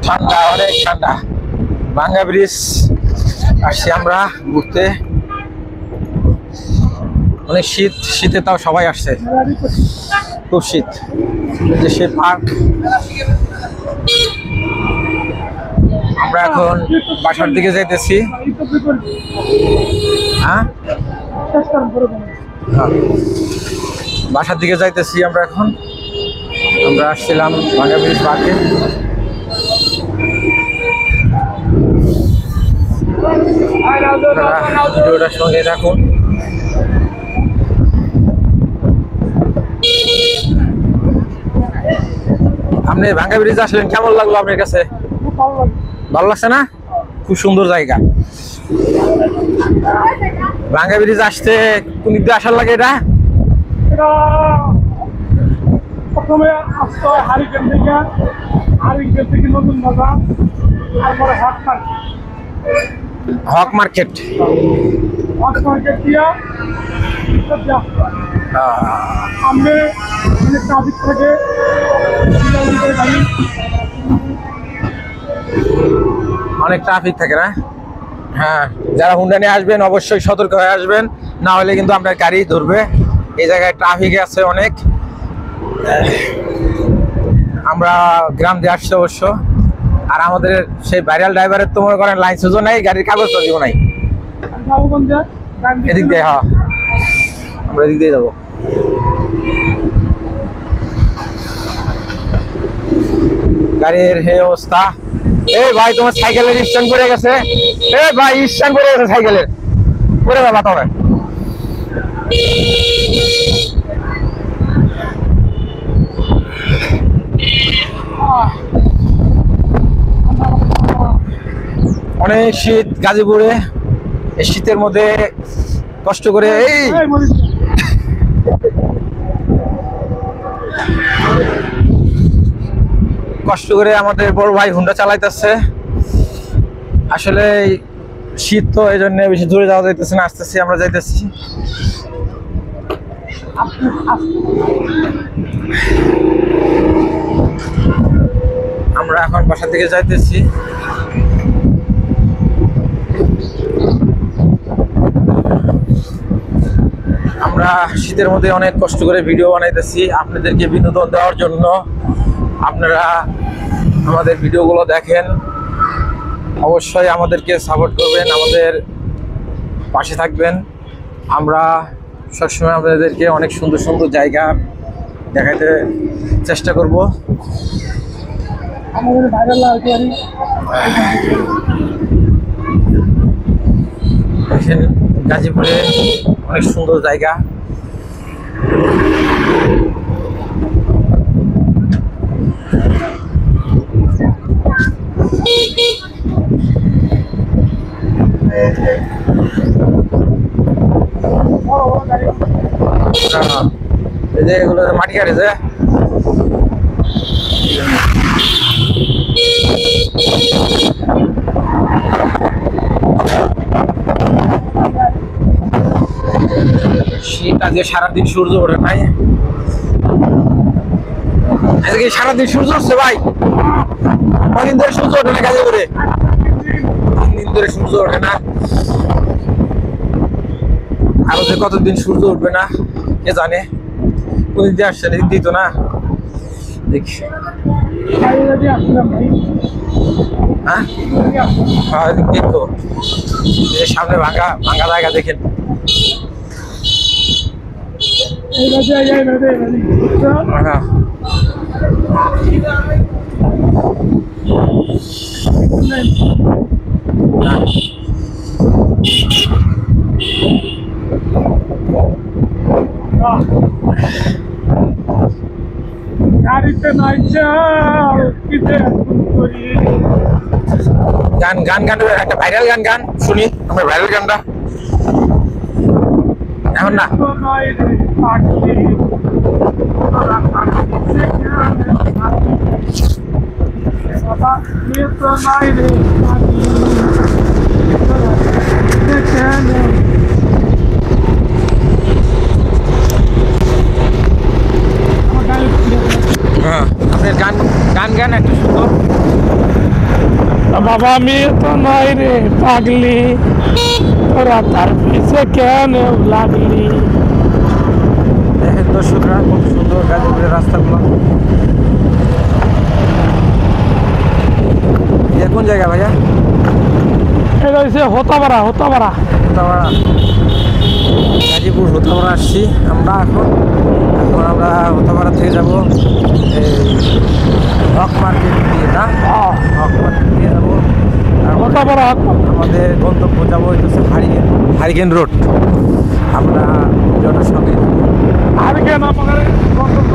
ঠান্ডা, অনেক ঠান্ডা। ভাঙ্গা ব্রিজ আসছি আমরা ঘুরতে। অনেক শীত, শীতে তাও সবাই আসছে, খুব শীত। যে সে পার্ক, আমরা এখন বাসার দিকে যাইতেছি। হ্যাঁ, বাসার দিকে যাইতেছি আমরা এখন। আমরা আসছিলাম ভাঙ্গা ব্রিজ পার্কে। ভিডিওটার সঙ্গে থাকুন। আপনি ভাঙ্গা ব্রিজ আসলেন, কেমন লাগলো আপনার কাছে? ভালো লাগছে না? খুব সুন্দর জায়গা। ভাঙ্গা ব্রিজ আসতে কোন দিক দিয়ে আসার লাগে? এটা প্রথমে আসতে হয় হারিকেন থেকে, হারিকেন থেকে নতুন বাজার, তারপরে হক মার্কেট। হক মার্কেট দিয়া সামনে ট্রাফিক থাকে, অনেক ট্রাফিক থাকে না? হ্যাঁ, যারা হুন্ডা নিয়ে আসবেন অবশ্যই সতর্ক হয়ে আসবেন, না হলে কিন্তু আপনার গাড়ি ধরবে। এই জায়গায় ট্রাফিক আছে অনেক। আমরা গ্রাম দিয়ে আসছি অবশ্য। আর আমাদের সেই ভাইরাল ড্রাইভারের তো মনে করেন লাইসেন্সও নাই, গাড়ির কাগজপত্রও নাই। এদিক দিয়ে, হ্যাঁ আমরা এদিক দিয়ে যাবো। গাড়ির এই অবস্থা। এই ভাই, তোমার সাইকেলের স্ট্যান্ড পড়ে গেছে। এই ভাই, স্ট্যান্ড পড়ে গেছে সাইকেলের, পড়ে যাবা তোমার। অনেক শীত গাজীপুরে। এই শীতের মধ্যে কষ্ট করে আমাদের বড় ভাই হুন্ডা চালাইতেছে। আসলে শীত তো, এই জন্য বেশি দূরে যাওয়া যাইতেছে না, আসতেছি আমরা যাইতেছি। আমরা এখন বাসা থেকে যাইতেছি। আমরা শীতের মধ্যে অনেক কষ্ট করে ভিডিও বানাইতেছি আপনাদেরকে বিনোদন দেওয়ার জন্য। আপনারা আমাদের ভিডিওগুলো দেখেন, অবশ্যই আমাদেরকে সাপোর্ট করবেন, আমাদের পাশে থাকবেন। আমরা সবসময় আপনাদেরকে অনেক সুন্দর সুন্দর জায়গা দেখাতে চেষ্টা করব। দেখেন গাজীপুরে অনেক সুন্দর জায়গা। এই যে এগুলো মাটি কাটেছে। শীত আজকে সারাদিন সূর্য ওঠে নাই। আজকে সারাদিন সূর্য উঠছে ভাই। কদিন ধরে সূর্য ওঠে না গাজীপুরে? 3 দিন ধরে সূর্য ওঠে না। আরো যে কতদিন সূর্য উঠবে না কে জানে। কোন দিন আসছে, এদিক দিত না। দেখি হ্যাঁ, দেখো সামনে ভাঙা ভাঙা জায়গা দেখেন। গাড়িতে নাই গান গান গান একটা ভাইরাল গান গান শুনি, আমার ভাইরাল গানটা এখন না। হ্যাঁ আপনাদের গান গান গান একটু সুন্দর। বাবা আমি তো নয় রে পাগলি, তোরা তার পিছে কেন লাগলি। দেখেন দর্শকরা খুব সুন্দর গাজীপুরের রাস্তাগুলো। এটা কোন জায়গা ভাইয়া? এটা হচ্ছে হোতাপাড়া। হোতাপাড়া, গাজীপুর হোতাপাড়া আসছি আমরা এখন। এখন আমরা হোতাপাড়া থেকে যাবো এই হক মার্কেট দিয়ে, না হক মার্কেট দিয়ে যাবো। তারপরে হোতাপাড়া আমাদের গন্তব্য যাবো হইতেছে হারিকেন রোড। আমরা ভিডিওটার সঙ্গে আর কেন আমাদের গন্তব্য